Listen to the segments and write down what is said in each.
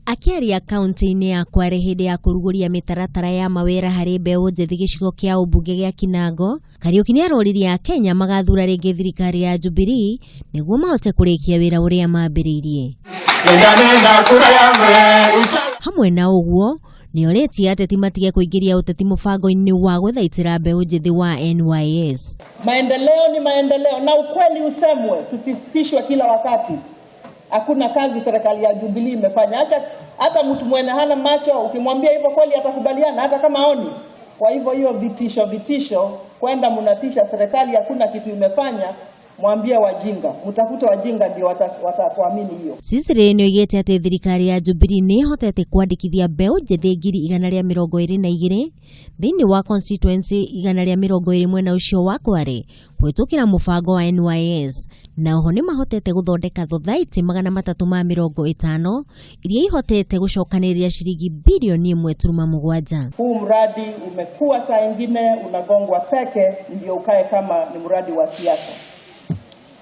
Akiaria kaunti-inĩ ya Kware hĩndĩ ya kũrugũria mĩtaratara ya mawĩra harĩ mbeũ njĩthĩ gĩcigo kĩa ũmbunge gĩa Kinango, Kariuki nĩaroririe Akenya magathura rĩngĩ thirikari ya Jubilee nĩguo mahote kũrĩkia wĩra ũrĩa mambĩrĩirie. Hamwe na ũguo, nĩoretie ateti matige kũingĩria ũteti mũbango-inĩ wa gũthaitĩra mbeũ njĩthĩ wa NYS. Maendeleo ni maendeleo na ukweli usemwe, tutisitishwe kila wakati. Hakuna kazi serikali ya Jubilee imefanya. Hata mtu mwenye hana macho ukimwambia hivyo kweli atakubaliana hata kama aoni. Kwa hivyo hiyo vitisho kwenda mnatisha serikali hakuna kitu imefanya, mwambie wajinga. Mtafute wajinga ndio watakuamini hiyo. Sisire nĩoigĩte atĩ thirikari ya Jubilee nĩhotete kwandĩkithia mbeũ njĩthĩ 122,000 thĩinĩ wa constituency 120 mwena ũcio wa Kware kũhĩtũkĩra mũbango wa NYS, na oho nĩmahotete gũthondeka thothaitĩ 350 iria ihotete gũcokanĩrĩria ciringi bilioni 1.7. Huu mradi umekuwa saa ingine unagongwa teke ndio ukae kama ni mradi wa siasa.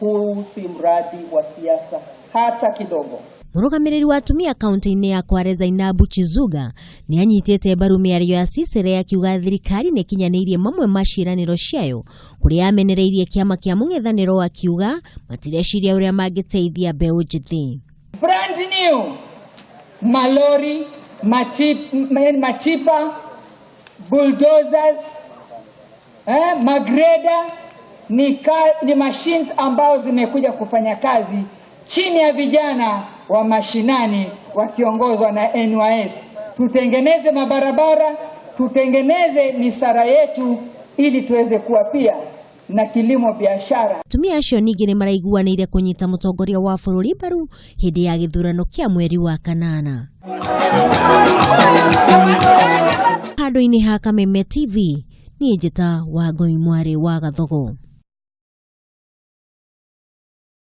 Huu si mradi wa siasa hata kidogo. Mũrũgamĩrĩri wa atumia kaunti-inĩ ya Kware Zainabu Chizuga nĩanyitĩte mbaru mĩario ya Sisire akiuga thirikari nĩkinyanĩirie mamwe maciĩranĩro ciayo kũrĩa amenereirie kĩama kĩa mũng'ethanĩro akiuga matireciria ũrĩa mangĩteithia mbeũ njĩthĩ. Brand new malori, machipa, bulldozers, magreda ni machines ambao zimekuja kufanya kazi chini ya vijana wa mashinani wakiongozwa na NYS. Tutengeneze mabarabara, tutengeneze misara yetu ili tuweze kuwa pia na kilimo biashara. Atumia acio ningĩ nĩmaraiguanĩire kũnyita mũtongoria wa bũrũri mbaru hĩndĩ ya gĩthurano kĩa mweri wa kanana. Handũ-inĩ ha Kameme TV, niĩ njĩta Wangũi Mwari wa Gathogo.